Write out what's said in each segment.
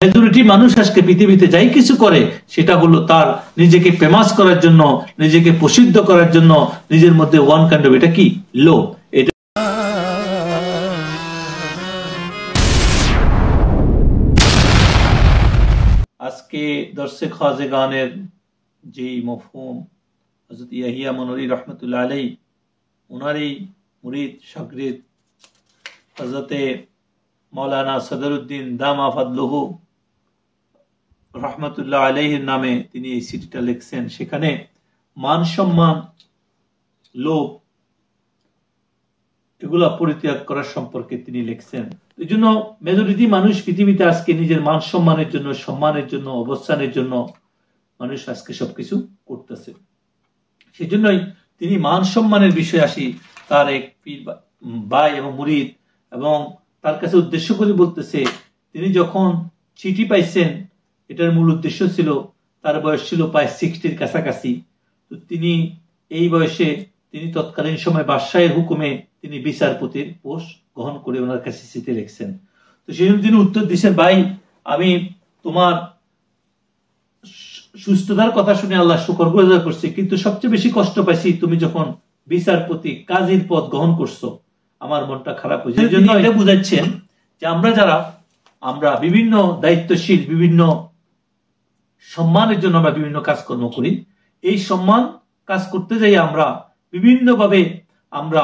Majority মানুষ আজকে পৃথিবীতে যাই কিছু করে সেটা হলো তার নিজেকে ফেমাস করার জন্য, নিজেকে প্রসিদ্ধ করার জন্য, নিজের মধ্যে ওয়ান কাইন্ড অফ এটা কি লোভ। এটা আজকে দর্শে খাজেগানের যে মফহুম হযরত ইয়াহিয়া মনরি রহমতুল্লাহ আলাইহি উনারই মুরিদ শাগরিদ হযরতে মৌলানা সদরুদ্দিন দামা ফাদলুহু রহমতুল্লাহ আলাইহির নামে তিনি এই সিটিটা লিখছেন। সেখানে মান সম্মান, লোভ এগুলা পরিত্যাগ করার সম্পর্কে তিনি লিখছেন। এই জন্য মেজরিটি মানুষ পৃথিবীতে আজকে নিজের মান সম্মানের জন্য, সম্মানের জন্য, অবস্থানের জন্য মানুষ আজকে সবকিছু করতেছে। সেই জন্যই তিনি মান সম্মানের বিষয়ে আসি তার এক ভাই এবং মুরিদ এবং তার কাছে উদ্দেশ্য করে বলতেছে, তিনি যখন চিঠি পাইছেন এটার মূল উদ্দেশ্য ছিল, তার বয়স ছিল প্রায় 60-র কাছাকাছি। তো তিনি এই বয়সে তিনি তৎকালীন সময় বাদশাহের হুকুমে তিনি বিচারপতির পোস্ট গ্রহণ করে ওনার কাছে চিঠি লিখছেন। তো সেই জন্য তিনি উত্তর দিচ্ছেন, ভাই আমি তোমার সুস্থতার কথা শুনে আল্লাহ শুকরগুজার করছি, কিন্তু সবচেয়ে বেশি কষ্ট পাইছি তুমি যখন বিচারপতি কাজীর পদ গ্রহণ করছো, আমার মনটা খারাপ হয়েছে। এই জন্য এটা বুঝাচ্ছেন যে আমরা বিভিন্ন দায়িত্বশীল, বিভিন্ন সম্মানের জন্য আমরা বিভিন্ন কাজকর্ম করি। এই সম্মান কাজ করতে যাই আমরা বিভিন্ন ভাবে আমরা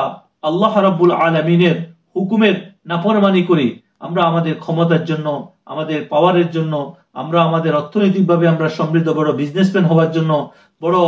আল্লাহ রাব্বুল আলামিনের হুকুমের নাফরমানি করি। আমরা আমাদের ক্ষমতার জন্য, আমাদের পাওয়ারের জন্য, আমরা আমাদের অর্থনৈতিকভাবে আমরা সমৃদ্ধ বড় বিজনেসম্যান হওয়ার জন্য, বড়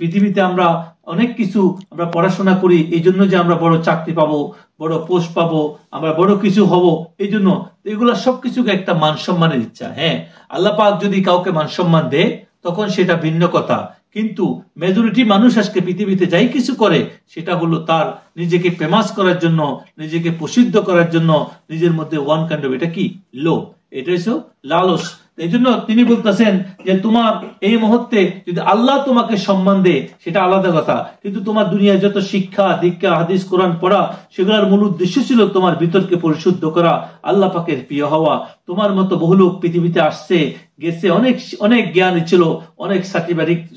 পৃথিবীতে আমরা অনেক কিছু আমরা পড়াশোনা করি এই জন্য যে আমরা বড় চাকরি পাবো, বড় পোস্ট পাবো, আমরা বড় কিছু হব এই জন্য। এগুলা সবকিছুকে একটা মান সম্মানের ইচ্ছা। হ্যাঁ, আল্লাহ পাক যদি কাউকে মান সম্মান দেয় তখন সেটা ভিন্ন কথা, কিন্তু মেজরিটি মানুষ আজকে পৃথিবীতে যাই কিছু করে সেটা হলো তার নিজেকে ফেমাস করার জন্য, নিজেকে প্রসিদ্ধ করার জন্য, নিজের মধ্যে ওয়ান কাইন্ড অফ এটা কি লোভ, এটা হচ্ছে লালস। এই জন্য তিনি বলতেছেন যে তোমার এই মুহূর্তে যদি আল্লাহ তোমাকে সম্মান দেয় সেটা আলাদা কথা, কিন্তু তোমার দুনিয়ায় যত শিক্ষা দীক্ষা হাদিস কোরআন পড়া সেগুলোর মূল উদ্দেশ্য ছিল তোমার ভিতরকে পরিশুদ্ধ করা, আল্লাহ পাকের প্রিয় হওয়া। তোমার মতো বহু লোক পৃথিবীতে আসছে গেছে, অনেক জ্ঞানী ছিল, অনেক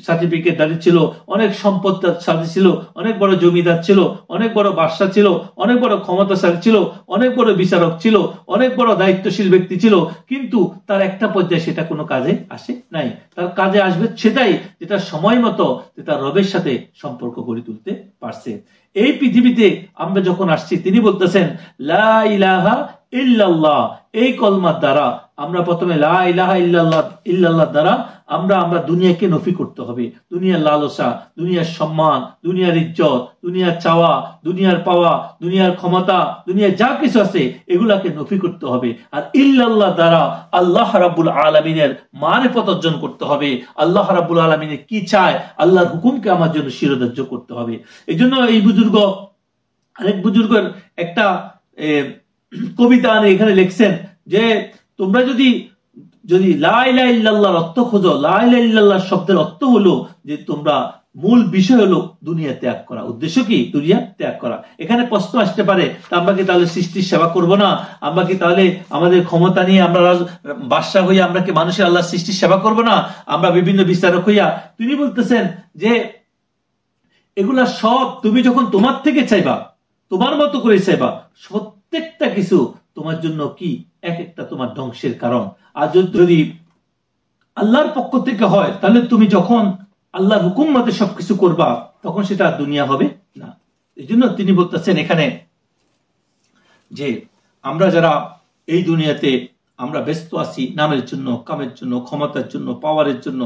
সার্টিফিকেটদারি ছিল, অনেক সম্পদশালী ছিল, অনেক বড় জমিদার ছিল, অনেক বড় বাদশা ছিল, অনেক বড় ক্ষমতাশালী ছিল, অনেক বড় বিচারক ছিল, অনেক বড় দায়িত্বশীল ব্যক্তি ছিল, কিন্তু তার একটা পর্যায়ে সেটা কোনো কাজে আসে নাই। তার কাজে আসবে সেটাই যেটা সময় মতো তার রবের সাথে সম্পর্ক গড়ে তুলতে পারছে। এই পৃথিবীতে আমরা যখন আসছি তিনি বলতেছেন লা ইলাহা ইল্লাল্লাহ, এই কলমার দ্বারা আমরা প্রথমে লা ইলাহা ইল্লাল্লাহ দ্বারা আমরা দুনিয়াকে নফি করতে হবে। দুনিয়ার লালসা, দুনিয়ার সম্মান, দুনিয়ার ইজ্জত, দুনিয়ার চাওয়া, দুনিয়ার পাওয়া, দুনিয়ার ক্ষমতা, দুনিয়ার যা কিছু আছে এগুলাকে নফি করতে হবে। আর ইল্লাল্লাহ দ্বারা আল্লাহ রাব্বুল আলামিনের মারিফত অর্জন করতে হবে। আল্লাহ রাব্বুল আলামিনের কি চায়, আল্লাহর হুকুমকে আমার জন্য শিরোধার্য করতে হবে। এই জন্য এই বুজুর্গ, আরেক বুজুর্গের একটা কবিতা এখানে লিখছেন যে তোমরা যদি লা ইলাহা ইল্লাল্লাহর অর্থ খোঁজো, লা ইলাহা ইল্লাল্লাহ শব্দের অর্থ হলো যে তোমরা মূল বিষয় হলো দুনিয়া ত্যাগ করা। উদ্দেশ্য কি? দুনিয়া ত্যাগ করা। এখানে প্রশ্ন আসতে পারে আমরা কি তাহলে সৃষ্টির সেবা করব না? আমরা কি তাহলে আমাদের ক্ষমতা নিয়ে আমরা বাদশা হইয়া আমরা কি মানুষের আল্লাহ সৃষ্টির সেবা করব না? আমরা বিভিন্ন বিচারক হইয়া? তিনি বলতেছেন যে এগুলা সব তুমি যখন তোমার থেকে চাইবা, তোমার মতো করে চাইবা, প্রত্যেকটা কিছু তোমার জন্য কি এক একটা তোমার ধ্বংসের কারণ। আর যদি আল্লাহর পক্ষ থেকে হয় তাহলে তুমি যখন আল্লাহর হুকুম মতে সবকিছু করবা তখন সেটা দুনিয়া হবে না। এই জন্য তিনি বলতেছেন এখানে যে আমরা যারা এই দুনিয়াতে আমরা ব্যস্ত আছি নামের জন্য, কামের জন্য, ক্ষমতার জন্য, পাওয়ারের জন্য,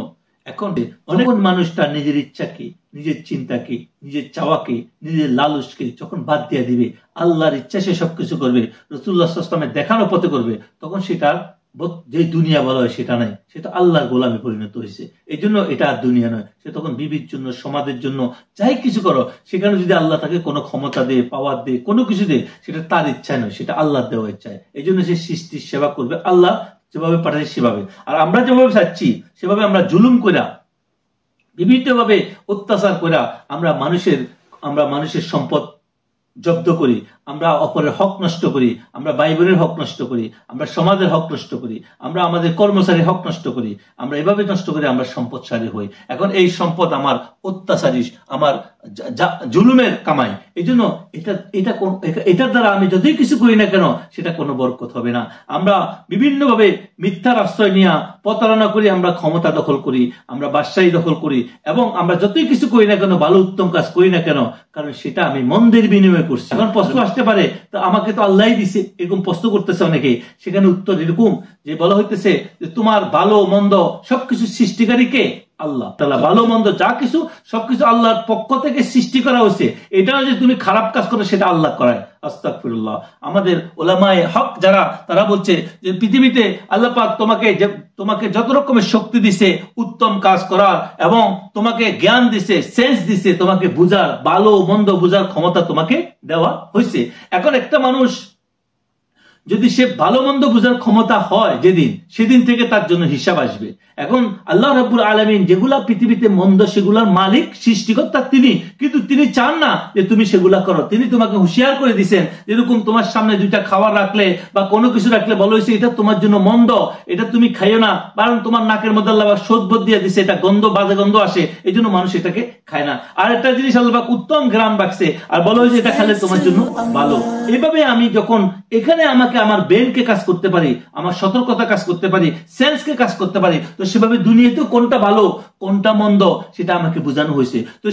এখন অনেক মানুষ তার নিজের ইচ্ছাকে, নিজের চিন্তাকে, নিজের চাওয়াকে, নিজের লালসকে যখন বাদ দিয়ে দিবে, আল্লাহর ইচ্ছা সে সবকিছু করবে, রাসূলুল্লাহ সাল্লাল্লাহু আলাইহি ওয়াসাল্লামের দেখানো পথে করবে, তখন সেটা যে দুনিয়া বলা হয় সেটা নাই, সেটা আল্লাহর গোলামে পরিণত হয়েছে। এই জন্য এটা আর দুনিয়া নয়। সে তখন বিবির জন্য, সমাজের জন্য যাই কিছু করো, সেখানে যদি আল্লাহ তাকে কোনো ক্ষমতা দেয়, পাওয়ার দেয়, কোনো কিছু দেয়, সেটা তার ইচ্ছায় নয়, সেটা আল্লাহর দেওয়া ইচ্ছায়। এই জন্য সে সৃষ্টির সেবা করবে, আল্লাহ যেভাবে পাঠাচ্ছে সেভাবে। আর আমরা যেভাবে চাচ্ছি সেভাবে আমরা জুলুম করা, বিভিন্ন ভাবে অত্যাচার করা আমরা মানুষের সম্পদ জব্দ করি, আমরা অপরের হক নষ্ট করি, আমরা ভাই বোনের হক নষ্ট করি, আমরা সমাজের হক নষ্ট করি, আমরা আমাদের কর্মচারীর হক নষ্ট করি, আমরা এভাবে নষ্ট করি, আমরা সম্পদশালী হই। এখন এই সম্পদ আমার অত্যাচারী, আমার জুলুমের কামাই। এই জন্য এটার দ্বারা আমি যদি কিছু করি না কেন সেটা কোনো বরকত হবে না। আমরা বিভিন্নভাবে মিথ্যার আশ্রয় নিয়ে প্রতারণা করি, আমরা ক্ষমতা দখল করি, আমরা বাদশাহী দখল করি, এবং আমরা যতই কিছু করি না কেন, ভালো উত্তম কাজ করি না কেন, কারণ সেটা আমি মন্দের বিনিময়ে করছি। এখন প্রশ্ন আসতে পারে, তো আমাকে তো আল্লাহই দিছে, এরকম প্রশ্ন করতেছে অনেকে। সেখানে উত্তর এরকম যে বলা হইতেছে যে তোমার ভালো মন্দ সবকিছু সৃষ্টিকারী কে? আল্লাহ তাআলা। ভালো মন্দ যা কিছু সবকিছু আল্লাহর পক্ষ থেকে সৃষ্টি করা হয়েছে। এটা যে তুমি খারাপ কাজ করো সেটা আল্লাহ করায়। আস্তাগফিরুল্লাহ। আমাদের উলামায়ে হক যারা, তারা বলছে যে পৃথিবীতে আল্লাহ পাক তোমাকে যত রকমের শক্তি দিছে উত্তম কাজ করার, এবং তোমাকে জ্ঞান দিছে, সেন্স দিছে, তোমাকে বুঝার, ভালো মন্দ বুঝার ক্ষমতা তোমাকে দেওয়া হয়েছে। এখন একটা মানুষ যদি সে ভালো মন্দ বুঝার ক্ষমতা হয় সেদিন থেকে তার জন্য হিসাব আসবে। এখন আল্লাহ রাব্বুল আলামিন যেগুলা পৃথিবীতে মন্দ সেগুলার মালিক সৃষ্টিকর্তা তিনি, কিন্তু তিনি চান না যে তুমি সেগুলা করো। তিনি তোমাকে হুঁশিয়ার করে দিচ্ছেন, যেরকম তোমার সামনে দুইটা খাবার রাখলে বা কোনো কিছু রাখলে বলা হয়েছে এটা তোমার জন্য মন্দ, এটা তুমি খাইও না, কারণ তোমার নাকের মধ্যে আল্লাহ শোধবোধ দিয়ে দিচ্ছে, এটা গন্ধ, বাজে গন্ধ আসে, এই জন্য মানুষ এটাকে খায় না। আর একটা জিনিস আল্লাহ উত্তম গ্রাম রাখছে আর বলা হয়েছে এটা খেলে তোমার জন্য ভালো। এইভাবে আমি যখন এখানে আমাকে আমার ব্রেনকে কাজ করতে পারি, আমার সতর্কতা কাজ করতে পারি, সেন্সকে কাজ করতে পারি, তো সেভাবে দুনিয়াতেও কোনটা ভালো কোনটা মন্দ সেটা আমাকে বোঝানো হয়েছে। তো